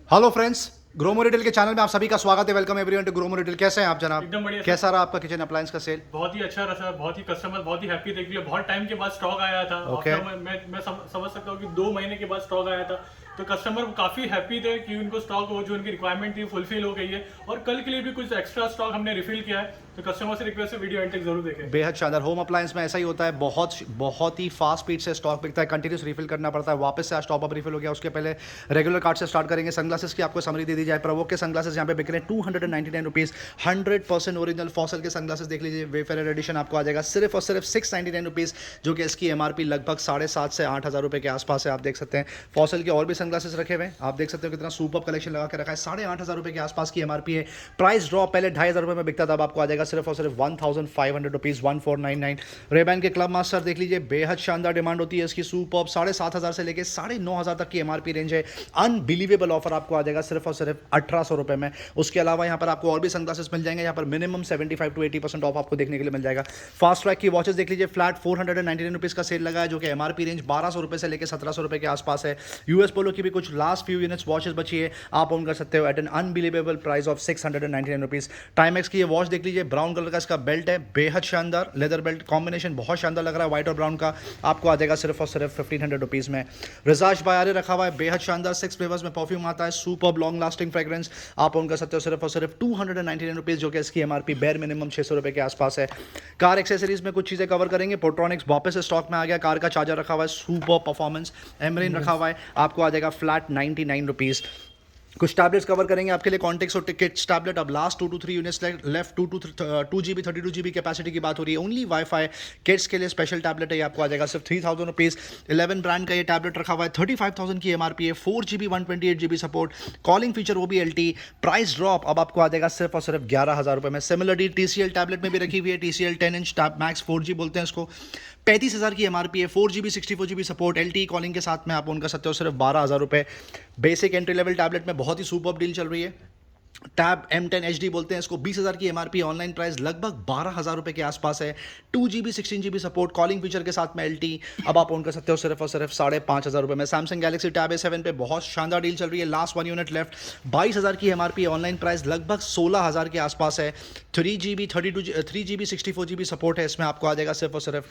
Hello friends, GroMo retail के channel में आप सभी का स्वागत है। Welcome everyone to GroMo retail. कैसे हैं आप जनाब? एकदम बढ़िया सर। कैसा रहा आपका किचन अप्लायंस का सेल? बहुत ही अच्छा रहा सर, बहुत ही कस्टमर बहुत ही हैप्पी थे क्योंकि बहुत टाइम के बाद स्टॉक आया था। ओके। आफ्टर मैं समझ सकता हूँ कि 2 महीने के बाद स्टॉक आया था, तो कस्टमर काफी हैप्पी थे कि उनको स्टॉक जो उनकी रिक्वायरमेंट थी फुलफिल हो गई है। और कल के लिए भी कुछ एक्स्ट्रा स्टॉक हमने रिफिल किया है, तो कस्टमर से रिक्वेस्ट है वीडियो एंड तक जरूर देखें। बेहद शानदार। होम अप्लायंस में ऐसा ही होता है, बहुत बहुत ही फास्ट स्पीड से स्टॉक बिकता है, कंटिन्यूस रिफिल करना पड़ता है। वापस से आज टॉप अप रिफिल हो गया। उसके पहले रेगुलर कार्ड से स्टार्ट करेंगे। सनग्लासेस की आपको समरी दे दी जाए। प्रवोक के सनग्लासेस यहाँ पे बिक रहे हैं 299 रुपीज़। 100% ओरिजिनल फॉसल के सनग्लासेस देख लीजिए। वेफेयर एडिशन आपको आ जाएगा सिर्फ और सिर्फ 699 रुपीज़, जो कि इसकी एमआरपी लगभग 7,500 से 8,000 रुपये के आसपास है। आप देख सकते हैं फॉसल के और भी सनग्लासेस रखे हुए हैं। आप देख सकते हो कितना सुपर कलेक्शन लगा के रखा है। 8,500 रुपये के आसपास की एमआरपी है। प्राइस ड्रॉप पहले 2,500 रुपये में बिकता था, अब आपको आ जाएगा सिर्फ और सिर्फ 1,500 रुपीज़, 1499। रेबैन के क्लब मास्टर देख लीजिए, बेहद शानदार डिमांड होती है इसकी। सुपर 7,500 से लेकर 9,500 तक की एमआरपी रेंज है। अनबिलीवेबल ऑफर आपको आ जाएगा सिर्फ और सिर्फ 1,800 रुपये में। उसके अलावा यहाँ पर आपको और भी सनग्लासेस मिल जाएंगे। यहाँ पर मिनिमम 75 to 80% ऑफ आपको देखने के लिए मिल जाएगा। फास्ट ट्रैक की वॉचेस देख लीजिए, फ्लैट 499 रुपीज़ का सेल लगा है, जो कि एमआरपी रेंज 1,200 रुपये से लेकर 1,700 रुपये के आसपास है। यूएस पोलो की भी कुछ लास्ट फ्यू यूनिट्स वॉचेस बची है, आप ओन कर सकते हो at an unbelievable price of 699 rupees. Timex की ये वॉच देख लीजिए, ब्राउन कलर का इसका बेल्ट है, बेहद शानदार लेदर बेल्ट कॉम्बिनेशन, बहुत शानदार लग रहा है। व्हाइट और ब्राउन का आपको आ जाएगा सिर्फ और सिर्फ 1,500 रुपीज़ में। रिजाज बायारे रखा हुआ है, बेहद शानदार 6 फ्लेवर्स में परफ्यूम आता है, सुपर लॉन्ग लास्टिंग फ्रेग्रेंस, आप ओन कर सकते हो सिर्फ और सिर्फ 299 रुपीज़, जो कि इसकी एमआरपी बेयर मिनिमम 600 रुपये के आसपास है। कार एक्सेसरीज में कुछ चीज़ें कवर करेंगे। पोट्रॉनिक्स वापस से स्टॉक में आ गया। कार का चार्जर रखा हुआ है, सुपर परफॉर्मेंस। एमरेन रखा हुआ है, आपको आ जाएगा फ्लैट 99 रुपीज़। कुछ टैबलेट्स कवर करेंगे आपके लिए। कॉन्टेक्स और टिकट्स टैबलेट, अब last 2 to 3 units left. 2 GB 32 GB capacity की बात हो रही है। ओनली वाईफाई किड्स के लिए स्पेशल टैबलेट है, ये आपको आ जाएगा सिर्फ 3,000 रुपीज़। 11 ब्रांड का ये टैबलेट रखा हुआ है, 35,000 की एमआरपी है। 4 GB 128 GB support, calling feature वो भी LTE। प्राइस ड्रॉप अब आपको आ जाएगा सिर्फ और सिर्फ 11,000 रुपये में। सिमिलरली TCL टैबलेट में भी रखी हुई है, TCL 10 inch tab max 4G बोलते हैं इसको। 35,000 की एमआरपी है। 4 GB 64 GB support, LTE calling के साथ में आप उनका सकते हो सिर्फ 12,000 रुपये। बेसिक एंट्री लेवल टैबलेट में बहुत ही सुपर डील चल रही है। टैब M10 HD बोलते हैं इसको, 20,000 की एमआरपी, ऑनलाइन प्राइस लगभग 12,000 रुपये के आसपास है। 2 GB 16 GB support, calling feature के साथ में LTE, अब आप ओन कर सकते हो सिर्फ और सिर्फ 5,500 रुपये में। सैमसंग गैलेक्सी टैब A7 पे बहुत शानदार डील चल रही है, लास्ट 1 यूनिट लेफ्ट। 22,000 की एमआरपी, ऑनलाइन प्राइस लगभग 16,000 के आसपास है। 3 GB 64 GB सपोर्ट है, इसमें आपको आ जाएगा सिर्फ और सिर्फ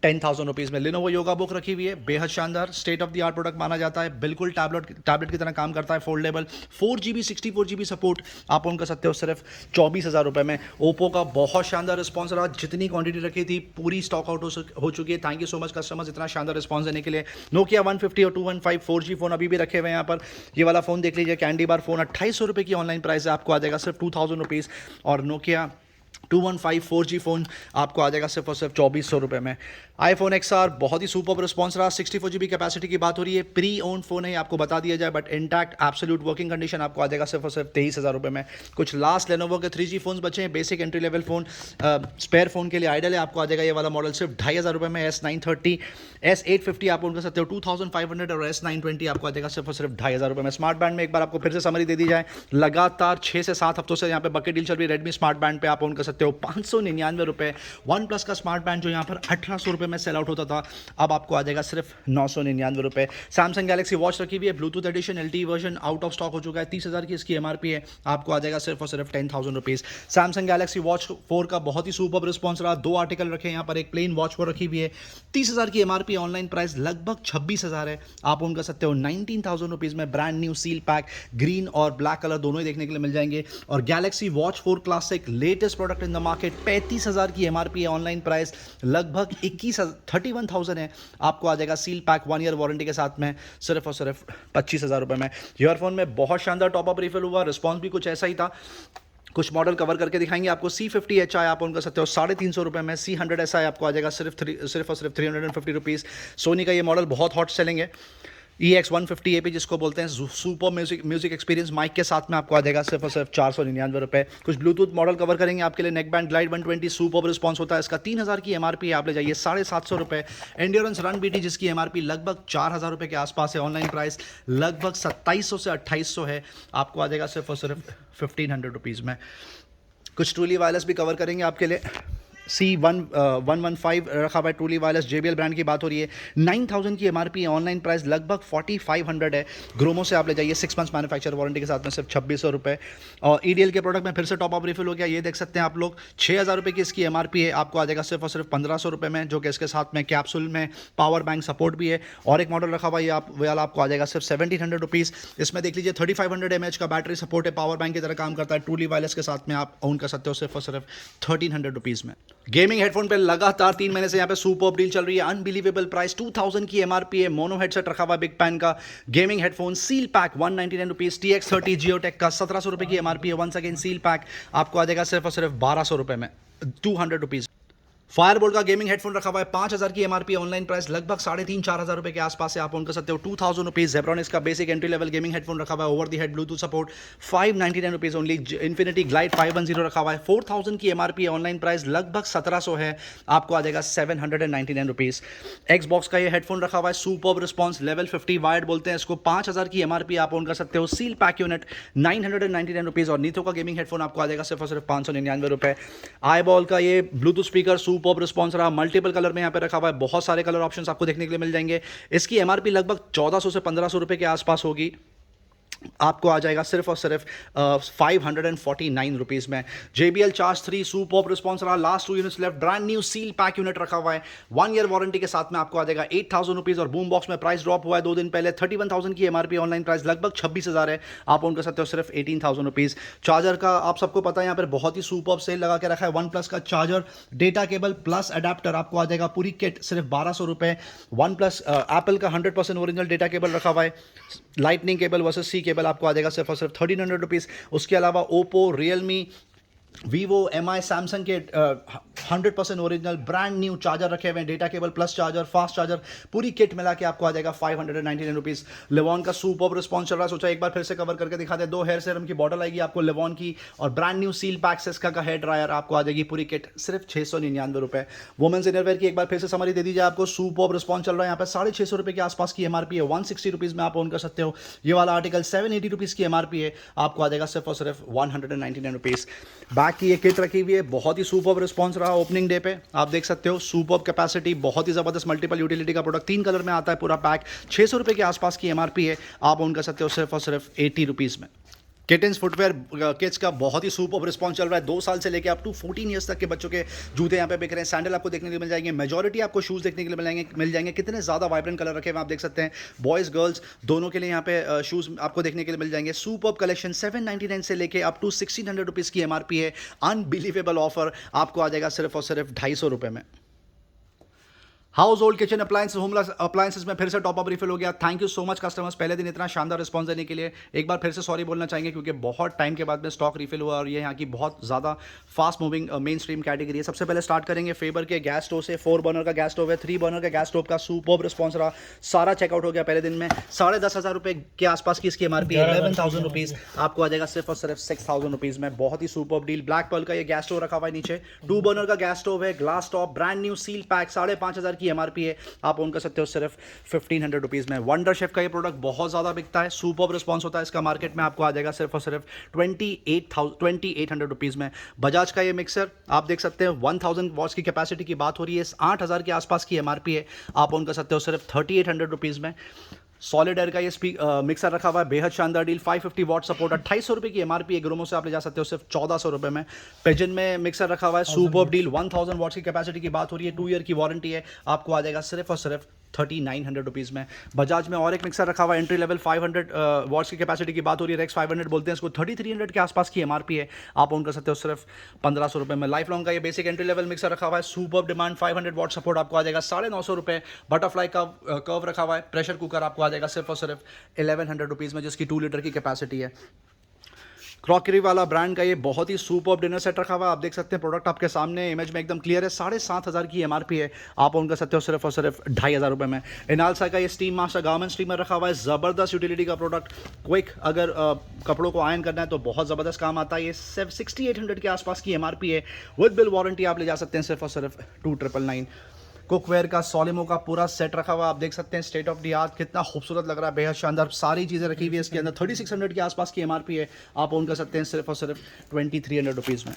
10,000 रुपीज़ में। लिनोवो योगा बुक रखी हुई है, बेहद शानदार state of the art product माना जाता है, बिल्कुल टैबलेट की तरह काम करता है, फोल्डेबल। 4 GB 64 GB सपोर्ट, आप ओन कर सकते हो सिर्फ 24,000 रुपये में। ओप्पो का बहुत शानदार रिस्पॉन्स रहा, जितनी क्वांटिटी रखी थी पूरी स्टॉक आउट हो चुकी है। Thank you so much customers इतना शानदार रिस्पॉन्स देने के लिए। नोकिया 150 और 215 4G फोन अभी भी रखे हुए हैं यहाँ पर। ये वाला फोन देख लीजिए, कैंडी बार फोन, 2,800 रुपये की ऑनलाइन प्राइस है, आपको आ जाएगा सिर्फ 2,000 रुपीज़। और नोकिया 215 4G फ़ोन आपको आ जाएगा सिर्फ और सिर्फ 2,400 रुपये में। iPhone XR बहुत ही सुपर रिस्पॉन्स रहा, 64 GB कैपेसिटी की बात हो रही है। प्री ओन फोन है, आपको बता दिया जाए, but intact absolute working condition, आपको आ जाएगा सिर्फ और सिर्फ 23,000 रुपये में। कुछ लास्ट लेनोवो के 3G फ़ोन्स बचे हैं, basic entry level phone, spare phone के लिए आइडल है, आपको आ जाएगा ये वाला मॉडल सिर्फ 2,500 रुपये में। S930 S850 आप उनका सकते हो 2,500, और S920 आपको आ जाएगा सिर्फ और सिर्फ 2,500 रुपये में। स्मार्ट बैंड में एक बार आपको फिर से समरी दे दी जाए, लगातार 6 से 7 हफ्तों से यहाँ पे बकेट डील चल रही है। रेडमी स्मार्ट बैंड पे आप उनका सकते हो 599 रुपये। वन प्लस का स्मार्ट बैंड जो यहाँ पर 1,800 रुपये में सेल आउट होता था, अब आपको आ जाएगा सिर्फ 999 रुपये। सैमसंग गैलेक्सी वॉच रखी हुई है, Bluetooth edition, LTE version, out of stock हो चुका है। 30,000 की इसकी एमआरपी है, आपको आ जाएगा सिर्फ और सिर्फ 10,000 रुपीज़। सैमसंग गैलेक्सी वॉच 4 का बहुत ही सुपर रिस्पॉन्स रहा, 2 आर्टिकल रखे हैं यहाँ पर, एक प्लेन वॉच 4 रखी हुई है। 30,000 की एमआरपी, ऑनलाइन प्राइस लगभग 26,000 है, आप उनका सकते हो 19,000 रुपीज़ में। Brand new seal pack, green और ब्लैक कलर दोनों ही देखने के लिए मिल जाएंगे। और Galaxy watch 4 classic, latest product in the market, 35,000 की एमआरपी है, ऑनलाइन प्राइस लगभग 31,000 है, आपको आ जाएगा सील पैक 1 ईयर वारंटी के साथ में सिर्फ और सिर्फ 25,000 रुपये में। ईयरफोन में बहुत शानदार टॉपअप रिफिल हुआ, रिस्पॉन्स भी कुछ ऐसा ही था। कुछ मॉडल कवर करके दिखाएंगे आपको। C50HI आप उनका सकते हो 350 रुपये में। C100SI आपको आ जाएगा सिर्फ और सिर्फ 350 रुपीज़। सोनी का ये मॉडल बहुत हॉट सेलिंग है, EX150AP जिसको बोलते हैं, सुपर म्यूजिक एक्सपीरियंस माइक के साथ में आपको आ जाएगा सिर्फ और सिर्फ 499 रुपये। कुछ ब्लूटूथ मॉडल कवर करेंगे आपके लिए। Neck band glide 120 super response होता है इसका, 3,000 की एमआरपी है, आप ले जाइए 750 रुपये। एंड्योरेंस रन BT जिसकी एमआरपी लगभग 4,000 रुपये के आसपास है, ऑनलाइन प्राइस लगभग 2,700 से 2,800 है, आपको आ जाएगा सिर्फ और सिर्फ 1,500 रुपीज़ में। कुछ ट्रूली वायरलेस भी कवर करेंगे आपके लिए। C115 रखा हुआ है ट्रूली वायरलेस JBL ब्रांड की बात हो रही है। 9000 की MRP है, ऑनलाइन प्राइस लगभग 4500 है। ग्रोमो से आप ले जाइए 6 मंथ्स मैन्युफैक्चर वारंटी के साथ में सिर्फ 2600 रुपये। और EDL के प्रोडक्ट में फिर से टॉप अप रिफिल हो गया, ये देख सकते हैं आप लोग। 6000 रुपये की इसकी MRP है, आपको आ जाएगा सिर्फ और सिर्फ 1500 रुपये में, जो कि इसके साथ में कैप्सूल में पावर बैंक सपोर्ट भी है। और एक मॉडल रखा हुआ है, वो वाला आपको आ जाएगा सिर्फ 1700 रुपीज़। इसमें देख लीजिए 3500 mAh का बैटरी सपोर्ट है, पावर बैंक की तरह काम करता है। ट्रूली वायरलेस के साथ में आप ओन कर सकते हो सिर्फ और सिर्फ 1300 रुपीज़ में। गेमिंग हेडफोन पे लगातार 3 महीने से यहाँ पे सुपर डील चल रही है। अनबिलीवेबल प्राइस 2000 की MRP है। मोनो हेडसेट रखा हुआ है बिग पैन का gaming headphone seal pack 199 rupees. TX30 geotech का 1700 रुपये की MRP है। वंस अगेन सील पैक आपको आ जाएगा सिर्फ और सिर्फ 1200 रुपये में, 200 रुपीज़। फायरबोल्ट का गेमिंग हेडफोन रखा हुआ है 5000 की MRP, ऑनलाइन प्राइस लगभग 3,500-4,000 रुपये के आसपास से आप ओन कर सकते हो, 2000 रुपीज़। जेब्रॉनिक्स का basic entry level gaming headphone रखा हुआ है, over the head Bluetooth support 599 rupees only. Infinity glide 510 रखा हुआ है, 4000 की MRP, ऑनलाइन प्राइस लगभग 1700 है, आपको आ जाएगा 799 रुपीज़। एक्सबॉक्स का ये हेडफोन रखा हुआ है, सुपर्ब रिस्पॉन्स लेवल 50 वायर्ड बोलते हैं इसको, 5000 की MRP, आप ओन कर सकते हो। Seal pack unit 999 rupees. और नीथो का गेमिंग हेडफोन आपको आ जाएगा सिर्फ और सिर्फ 599 रुपये। आईबॉल का ये ब्लूटूथ स्पीकर सुपर्ब रिस्पॉन्स रहा, मल्टीपल कलर में यहाँ पे रखा हुआ है, बहुत सारे कलर ऑप्शंस आपको देखने के लिए मिल जाएंगे। इसकी MRP लगभग 1400 से 1500 रुपये के आसपास होगी, आपको आ जाएगा सिर्फ और सिर्फ 549 रुपीज़ में। JBL Charge 3 सुपर्ब रिस्पॉन्स रहा, last 2 units left, brand new seal pack unit रखा हुआ है, 1 ईयर वारंटी के साथ में आपको आ जाएगा 8000 रुपीज़। और बूम बॉक्स में प्राइस ड्रॉप हुआ है 2 दिन पहले, 31000 की MRP, ऑनलाइन प्राइस लगभग 26000 है, आप ओन कर सकते हो सिर्फ 18000 रुपीज़। चार्जर का आप सबको पता है यहाँ पर बहुत ही सुपर्ब सेल लगा के रखा है। OnePlus का charger data cable plus adapter आपको आ जाएगा पूरी किट सिर्फ 1200 रुपये। OnePlus एप्पल का 100% ओरिजिनल डेटा केबल रखा हुआ है, lightning cable versus C cable आपको आ जाएगा सिर्फ और सिर्फ 1300 रुपीज़। उसके अलावा Oppo, Realme, Vivo, MI, Samsung के 100% ओरिजिनल ब्रांड न्यू चार्जर रखे हुए हैं, data cable plus charger, fast charger, पूरी किट मिला के आपको आ जाएगा 599 रुपीज़। लेवॉन का सुपर्ब रिस्पॉन्स चल रहा है, सोचा एक बार फिर से कवर करके दिखा दे। 2 हेयर सीरम की बॉटल आएगी आपको लेवॉन की, और brand new seal pack Syska का हेयर ड्रायर आपको आ जाएगी पूरी किट सिर्फ 699 रुपये। वुमेन्स इनरवेयर की एक बार फिर से समरी दे दीजिए आपको, सुपर्ब रिस्पॉन्स चल रहा है यहाँ पे, 650 रुपये के आसपास की MRP है, 160 रुपीज़ में आप ओन कर सकते हो। ये वाला आर्टिकल 780 रुपीज़ की MRP है, आपको आ जाएगा सिर्फ और सिर्फ 199 रुपीज़। बैक की ये किट रखी हुई है, बहुत ही सुपर्ब रिस्पॉन्स रहा ओपनिंग डे पे, आप देख सकते हो। सुपर्ब कैपेसिटी, बहुत ही ज़बरदस्त मल्टीपल यूटिलिटी का प्रोडक्ट, 3 कलर में आता है पूरा पैक, 600 रुपये के आसपास की MRP है, आप ओन कर सकते हो सिर्फ और सिर्फ 80 रुपीज़ में। किटन्स फुटवेयर किड्स का बहुत ही सुपर्ब रिस्पॉन्स चल रहा है, 2 साल से लेकर अप टू 14 ईयर्स तक के बच्चों के जूते यहाँ पे बिक रहे हैं। सैंडल आपको देखने के लिए मिल जाएंगे, मेजॉरिटी आपको शूज़ देखने के लिए मिल जाएंगे। कितने ज़्यादा वाइब्रेंट कलर रखे हुए आप देख सकते हैं, बॉयज़ गर्ल्स दोनों के लिए यहाँ पे शूज़ आपको देखने के लिए मिल जाएंगे। सुपर्ब कलेक्शन 799 से लेके अप टू 1600 रुपीज़ की MRP है। अनबिलीवेबल ऑफर, आपको आ जाएगा सिर्फ और सिर्फ 250 रुपये में। House hold kitchen appliance, home appliances में फिर से टॉप अप रिफिल हो गया। Thank you so much customers, पहले दिन इतना शानदार रिस्पॉन्स देने के लिए एक बार फिर से सॉरी बोलना चाहेंगे, क्योंकि बहुत टाइम के बाद में स्टॉक रिफिल हुआ और ये यहाँ की बहुत ज़्यादा fast moving main stream category है। सबसे पहले स्टार्ट करेंगे फेबर के गैस स्टोव से। 4 बर्नर का गैस स्टोव है, 3 बर्नर का गैस स्टोव का सुपर्ब रिस्पॉन्स रहा, सारा चेकआउट हो गया पहले दिन में। 10,500 रुपये के आसपास की इसकी MRP है, 11,000 रुपीज़, आपको आ जाएगा सिर्फ और सिर्फ 6,000 रुपीज़ में। बहुत ही सुपर्ब डील। ब्लैक पर्ल का ये गैस स्टोव रखा हुआ है नीचे, 2 बर्नर का गैस स्टोव है, glass top, brand new seal pack, 5,500 की MRP है, आप ओन कर सकते हो सिर्फ 1500 रुपीज़ में। वंडर शेफ का ये प्रोडक्ट बहुत ज़्यादा बिकता है, सुपर्ब रिस्पॉन्स होता है इसका मार्केट में, आपको आ जाएगा सिर्फ और सिर्फ 2800 रुपीज़ में। बजाज का ये मिक्सर आप देख सकते हैं, 1000 वॉट्स की कैपेसिटी की बात हो रही है, 8000 के आसपास की MRP है, आप ओन कर सकते हो सिर्फ 3800 रुपीज़ में। सॉलिड एयर का ये मिक्सर रखा हुआ है, बेहद शानदार डील, 550 वॉट सपोर्ट, 2800 रुपये की MRP है, ग्रोमो से आप ले जा सकते हो सिर्फ 1400 रुपये में। पिजन में मिक्सर रखा हुआ है, सुपर्ब डील, 1000 वॉट्स की कैपेसिटी की बात हो रही है, 2 ईयर की वारंटी है, आपको आ जाएगा सिर्फ और सिर्फ 3900 रुपीज़ में। बजाज में और एक मिक्सर रखा हुआ है, एंट्री लेवल 500 वॉट्स की कैपेसिटी की बात हो रही है, रेक्स 500 बोलते हैं इसको, 3300 के आसपास की MRP है, आप ओन कर सकते हो सिर्फ 1500 रुपये में। लाइफ लॉन्ग का ये बेसिक एंट्री लेवल मिक्सर रखा हुआ है, सुपर्ब डिमांड, 500 वॉट सपोर्ट, आपको आ जाएगा 950 रुपये। बटरफ्लाई का कर्व रखा हुआ है, प्रेशर कुकर आपको आ जाएगा सिर्फ और सिर्फ 1100 रुपीज़ में, जिसकी 2 लीटर की कैपेसिटी है। क्रॉकरी वाला ब्रांड का ये बहुत ही सुपर्ब डिनर सेट रखा हुआ है, आप देख सकते हैं प्रोडक्ट आपके सामने इमेज में एकदम क्लियर है, 7500 की MRP है, आप ओन कर सकते हो सिर्फ और सिर्फ 2500 रुपये में। इनालसा का ये स्टीम मास्टर गारमेंट स्टीमर रखा हुआ है, ज़बरदस्त यूटिलिटी का प्रोडक्ट, क्विक अगर कपड़ों को आयन करना है तो बहुत ज़बरदस्त काम आता है। ये 6800 के आसपास की MRP है, विद बिल वारंटी आप ले जा सकते हैं सिर्फ और सिर्फ 2999। कुकवेयर का सोलिमो का पूरा सेट रखा हुआ, आप देख सकते हैं स्टेट ऑफ द आर्ट, कितना खूबसूरत लग रहा है, बेहद शानदार, सारी चीज़ें रखी हुई है इसके अंदर। 3600 के आसपास की MRP है, आप ओन कर सकते हैं सिर्फ और सिर्फ 2300 रुपीज़ में।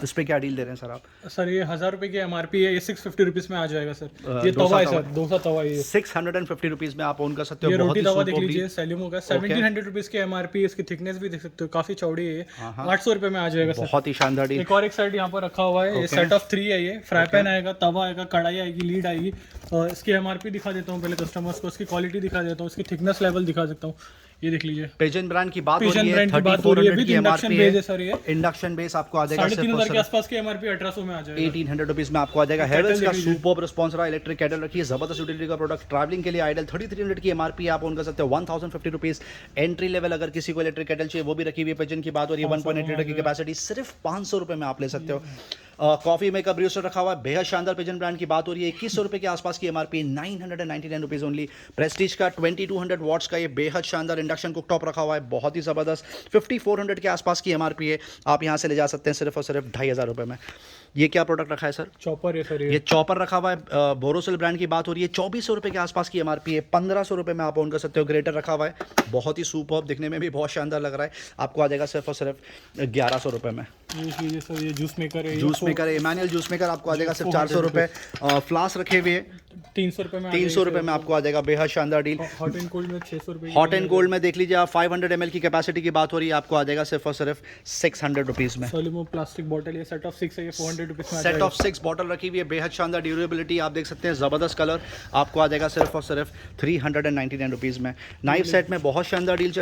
इस पर क्या डील दे रहे हैं सर आप? सर ये 1000 रुपये की एमआरपी है, ये 650 रुपीज़ में आ जाएगा सर। ये डोसा तवा है तवा सर, डोसा तवा है ये। 650 रुपीज़ में आप ओन कर सकते हो। ये बहुत रोटी ही तवा देख superb लीजिए, deal। सैल्यूमो का 1700 रुपीज़ की एमआरपी, इसकी थिकनेस भी देख सकते हो, काफ़ी चौड़ी है ये। 800 रुपये में आ जाएगा सर। बहुत ही शानदार डील। एक और एक साइड यहाँ पर रखा हुआ है, ये सेट ऑफ 3 है, ये फ्राई पैन आएगा, तवा आएगा, कढ़ाई आएगी, लीड आएगी। और इसकी एमआरपी दिखा देता हूँ पहले कस्टमर्स को, इसकी क्वालिटी दिखा देता हूँ, इसकी थिकनेस लेवल दिखा सकता हूँ। ये देख लीजिए, पिजन ब्रांड की बात हो पिजन रही है, ब्रांड की बात हो रही है, 3400 विद की इंडक्शन एमआरपी बेस है है। सर। ये इंडक्शन बेस आपको आ जाएगा 3500 के आसपास की एमआरपी 1800 में आ जाएगा। 1800 रुपीज़ में आपको आ जाएगा। हैवेल्स का सुपर्ब रिस्पॉन्स रहा, इलेक्ट्रिक केटल रखी है, जबरदस्त यूटिलिटी का प्रोडक्ट, ट्रैवलिंग के लिए आइडल। 3300 की एमआरपी आप ऑन कर सकते हो। 1050 रुपीज़ एंट्री लेवल, अगर किसी को इलेक्ट्रिक केटल चाहिए वो भी रखी हुई है। पिजन की बात हो रही है, 1.8 लीटर की कैपेसिटी, सिर्फ 500 रुपये में आप ले सकते हो। कॉफी मेकर ब्रूस्टर रखा हुआ है, बेहद शानदार पिजन ब्रांड की बात हो रही है। 2100 रुपये के आसपास की एमआरपी, 999 रुपीज़ ओनली। प्रेस्टीज का 2200 वॉट्स का ये बेहद शानदार इंडक्शन कुकटॉप रखा हुआ है, बहुत ही ज़बरदस्त। 5400 के आसपास की एमआरपी है, आप यहाँ से ले जा सकते हैं सिर्फ और सिर्फ 2500 रुपये में। ये क्या प्रोडक्ट रखा है सर? चॉपर है सर। ये चॉपर रखा हुआ है, बोरोसिल ब्रांड की बात हो रही है। 2400 रुपये के आसपास की एमआरपी है, 1500 रुपये में आप ऑन कर सकते हो। ग्रेटर रखा हुआ है, बहुत ही सुपर्ब, दिखने में भी बहुत शानदार लग रहा है, आपको आ जाएगा सिर्फ और सिर्फ 1100 रुपये में। ये सर, ये जूस मेकर है, जूस मेकर है, इमानुअल जूस मेकर आपको आ जाएगा सिर्फ 400 रुपये। फ्लास्क रखे हुए 300 रुपये में 300 रुपये में आपको आ जाएगा, बेहद शानदार डील। हॉट एंड कोल्ड में 600 रुपये। हॉट एंड कोल्ड में देख लीजिए आप, 500 ml की कैपेसिटी की बात हो रही है, आपको आ जाएगा सिर्फ और सिर्फ 600 रुपीज़ में। सोलिमो प्लास्टिक बॉटल, ये सेट ऑफ 6 है, ये 400 रुपीज़ में। सेट ऑफ 6 बॉटल रखी हुई है, बेहद शानदार ड्यूरेबिलिटी, आप देख सकते हैं, ज़बरदस्त कलर, आपको आ जाएगा सिर्फ और सिर्फ 399 रुपीज़ में। नाइफ सेट में बहुत शानदार डील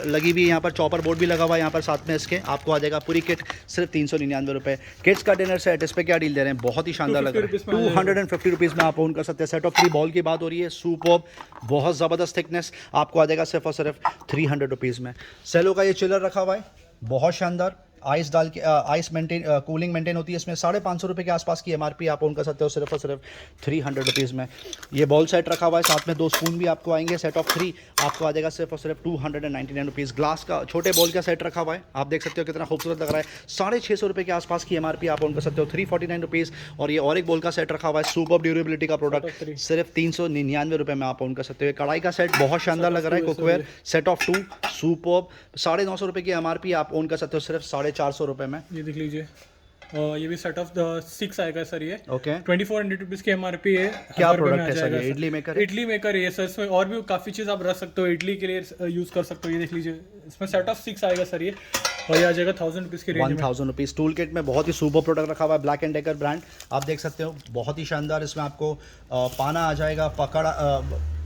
लगी हुई है, यहाँ पर चॉपर बोर्ड भी लगा हुआ है, यहाँ पर साथ में इसके आपको आ जाएगा पूरी किट सिर्फ 399 रुपये। किड्स का डिनर सेट, इस पर क्या डील दे रहे हैं, बहुत ही शानदार लग रहा है, 250 रुपीज़ में आप ओन कर सकते हैं। सेट ऑफ 3 बॉल की बात हो रही है, सुपर्ब, बहुत ज़बरदस्त थिकनेस, आपको आ जाएगा सिर्फ और सिर्फ 300 रुपीज़ में। सेलो का ये चिलर रखा हुआ है, बहुत शानदार, आइस डाल के आइस मेंटेन, कूलिंग मेंटेन होती है इसमें। 550 रुपये के आसपास की एमआरपी आप ओन कर सकते हो सिर्फ और सिर्फ 300 रुपीज़ में। ये बॉल सेट रखा हुआ है, साथ में 2 स्पून भी आपको आएंगे। सेट ऑफ 3 आपको आ जाएगा सिर्फ और सिर्फ 299 रुपीज़। ग्लास का छोटे बॉल का सेट रखा हुआ है, आप देख सकते हो कितना खूबसूरत लग रहा है। 650 रुपये के आसपास की एमआरपी आप ओन कर सकते हो, 349 रुपीज़। और ये और एक बॉल का सेट रखा हुआ है, सुपर ड्यूरेबिलिटी का प्रोडक्ट, सिर्फ 399 रुपये में आप ओन कर सकते हो। कढ़ाई का सेट बहुत शानदार लग रहा है, कुकवेयर सेट ऑफ 2 सुपर, 950 रुपये की एमआरपी आप ओन कर सकते हो सिर्फ 450 रुपये में। ये देख लीजिए, ये भी सेट ऑफ 6 आएगा सर। ये ओके, 2400 रुपीज़ की एमआरपी है। क्या प्रोडक्ट है सर? ये इडली मेकर है? इडली मेकर है सर, इसमें और भी काफ़ी चीज़ आप रख सकते हो, इडली के लिए यूज़ कर सकते हो। ये देख लीजिए, इसमें सेट ऑफ 6 आएगा सर ये, और ये आ जाएगा 1000 रुपीज़ की रेंज में। 1000 रुपीज़। टूल किट में बहुत ही सुपर प्रोडक्ट रखा हुआ है, ब्लैक एंड डेकर ब्रांड, आप देख सकते हो, बहुत ही शानदार। इसमें आपको पाना आ जाएगा, पकड़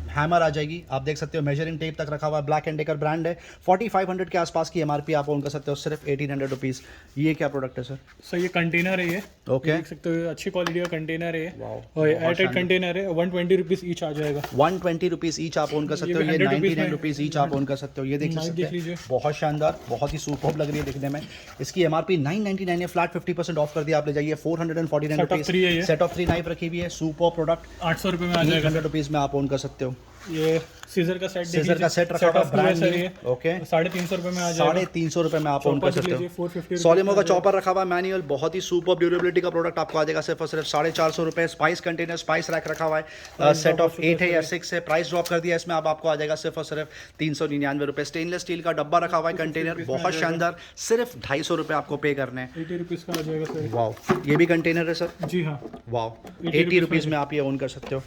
हैमर आ जाएगी, आप देख सकते हो, मेजरिंग टेप तक रखा हुआ है, ब्लैक एंड डेकर ब्रांड है। 4500 के आसपास की एमआरपी आप ओन कर सकते हो सिर्फ 1800 रुपीज़। ये क्या प्रोडक्ट है सर? सर ये कंटेनर है, ये ओके, देख सकते हो, अच्छी क्वालिटी का कंटेनर है, वाओ, और एयरटाइट कंटेनर है। 120 रुपीज़ ईच आ जाएगा। 120 रुपीज़ ईच आप ओन कर सकते हो। ये 99 रुपीज़ ईच आप ओन कर सकते हो। ये देख सकते हैं, बहुत शानदार, बहुत ही सुपर्ब लग रही है दिखने में। इसकी एमआरपी 999 है, फ्लैट 50% ऑफ कर दिया, आप ले जाइए 449 रुपीज़। सेट ऑफ 3 नाइफ रखी हुई है, सुपर प्रोडक्ट, 800 रुपये में आ जाएगा। 100 रुपीज़ में आप ओन कर सकते हो। ये सीजर का सेट, सीजर का सेट रखा हुआ है, ब्रांड न्यू, ओके, 350 रुपये में आ जाएगा। 350 रुपये में आप ओन कर सकते हो। 450 सोलिमो का चॉपर रखा हुआ है, मैनुअल, बहुत ही सुपर ड्यूरेबिलिटी का प्रोडक्ट, आपको आ जाएगा सिर्फ और सिर्फ 450 रुपये। स्पाइस कंटेनर, स्पाइस रैक रखा हुआ है, सेट ऑफ 8 है या 6 है, प्राइस ड्रॉप कर दिया इसमें, अब आपको आ जाएगा सिर्फ और सिर्फ 399 रुपये। स्टेनलेस स्टील का डब्बा रखा हुआ है, कंटेनर, बहुत शानदार, सिर्फ 250 रुपये आपको पे करने हैं। 80 रुपीज़ का आ जाएगा सर। वाओ, ये भी कंटेनर है सर? जी हाँ, वाओ, 80 रुपीज़ में आप ये ओन कर सकते हो।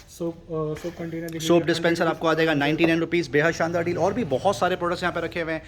सोप कंटेनर, सोप डिस्पेंसर आपको आ जाएगा 99 रुपीज़, बेहद शानदार डील। और भी बहुत सारे प्रोडक्ट्स यहाँ पे रखे हुए हैं,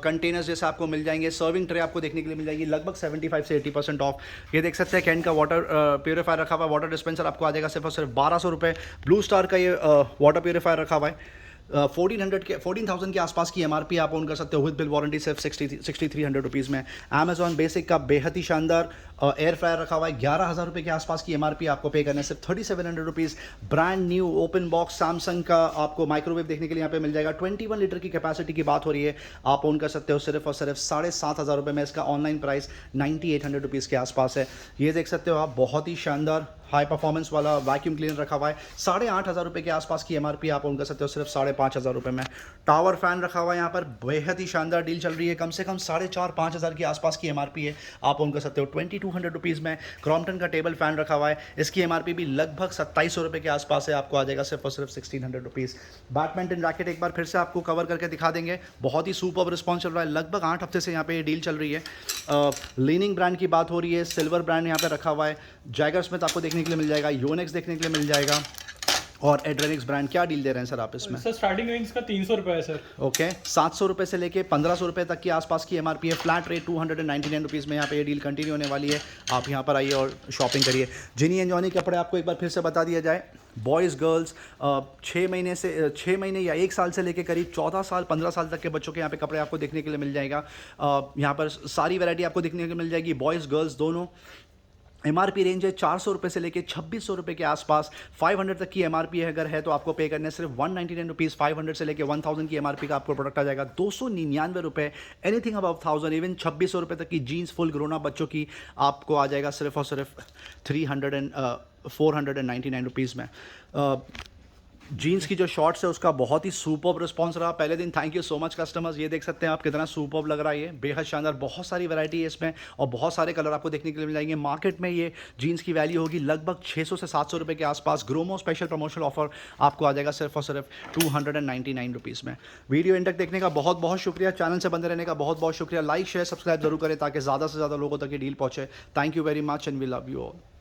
कंटेनर्स जैसे आपको मिल जाएंगे, सर्विंग ट्रे आपको देखने के लिए मिल जाएगी, लगभग 75 से 80% ऑफ। ये देख सकते हैं, कैन का वाटर प्यूरीफायर रखा हुआ है, वाटर डिस्पेंसर आपको आ जाएगा सिर्फ और सिर्फ 1200 रुपये। ब्लू स्टार का ये वाटर प्यूरीफायर रखा हुआ है, 14,000 के आसपास की एमआरपी आप ओन कर सकते हो, विद बिल वारंटी सिर्फ 6300 रुपीज़ में। अमेजॉन बेसिक का बेहद ही शानदार एयर फ्रायर रखा हुआ है, 11,000 रुपये के आसपास की एमआरपी आपको पे करना है, सिर्फ 3700 rupees. Brand new open box Samsung का आपको माइक्रोवेव देखने के लिए यहाँ पे मिल जाएगा, 21 लीटर की कैपेसिटी की बात हो रही है, आप ओन कर सकते हो सिर्फ और सिर्फ 7,500 रुपये में। इसका ऑनलाइन प्राइस 9800 रुपीज़ के आसपास है। ये देख सकते हो आप, बहुत ही शानदार हाई परफॉर्मेंस वाला वैक्यूम क्लीनर रखा हुआ है। 8,500 रुपये के आसपास की एमआरपी आप ओन कर सकते हो सिर्फ 5,500 रुपये में। टावर फैन रखा हुआ है यहाँ पर, बेहद ही शानदार डील चल रही है, कम से कम 4,500-5,000 के आसपास की एमआरपी है, आप ओन कर सकते हो 2,200 रुपीज़ में। क्रॉम्पटन का टेबल फैन रखा हुआ है, इसकी एमआरपी भी लगभग 2,700 रुपये के आसपास है, आपको आ जाएगा सिर्फ और सिर्फ 1,600 रुपीज़। बैडमिंटन रैकेट एक बार फिर से आपको कवर करके दिखा देंगे, बहुत ही सुपर रिस्पॉन्स चल रहा है, लगभग 8 हफ्ते से यहाँ पे ये डील चल रही है। लीनिंग ब्रांड की बात हो रही है, सिल्वर ब्रांड यहाँ पे रखा हुआ है, जैगर स्मिथ आपको देखने के लिए मिल जाएगा, योनेक्स देखने के लिए मिल जाएगा, और एड्रेनिक्स ब्रांड। क्या डील दे रहे हैं सर आप इसमें? सर स्टार्टिंग रेंज का 300 रुपये है सर। ओके, 700 रुपये से लेके 1,500 रुपये तक के आसपास की एमआरपी है। फ्लैट रेट 299 रुपीज़ में यहाँ पे ये डील कंटिन्यू होने वाली है, आप यहाँ पर आइए और शॉपिंग करिए। जिनी एंड जॉनी कपड़े आपको एक बार फिर से बता दिया जाए, बॉयज़ गर्ल्स 6 महीने या 1 साल से लेके करीब 14 साल 15 साल तक के बच्चों के यहाँ पे कपड़े आपको देखने के लिए मिल जाएगा। यहाँ पर सारी वैरायटी आपको देखने के लिए मिल जाएगी, बॉयज़ गर्ल्स दोनों। एमआरपी रेंज है 400 रुपये से लेके 2,600 रुपये के आसपास। 500 तक की एमआरपी अगर है तो आपको पे करने सिर्फ 199 रुपीज़। 500 से लेके 1,000 की एमआरपी का आपको प्रोडक्ट आ जाएगा 299 रुपये। एनीथिंग अबव 1,000 इवन 2,600 रुपये तक की जीन्स फुल ग्रोन अप बच्चों की आपको आ जाएगा सिर्फ और सिर्फ 499 रुपीज़ में। जीन्स की जो शॉर्ट्स है उसका बहुत ही सुपर्ब रिस्पांस रहा पहले दिन। Thank you so much customers. ये देख सकते हैं आप कितना सुपर्ब लग रहा है, ये बेहद शानदार, बहुत सारी वैरायटी है इसमें और बहुत सारे कलर आपको देखने के लिए मिल जाएंगे। मार्केट में ये जीन्स की वैल्यू होगी लगभग 600 से 700 रुपये के आसपास। ग्रोमो स्पेशल प्रमोशनल ऑफर आपको आ जाएगा सिर्फ और सिर्फ 299 रुपीज़ में। वीडियो एंड तक देखने का बहुत बहुत शुक्रिया, चैनल से बंदे रहने का बहुत बहुत शुक्रिया। लाइक शेयर सब्सक्राइब जरूर करें ताकि ज़्यादा से ज़्यादा लोगों तक ये डील पहुँचे। Thank you very much and we love you all.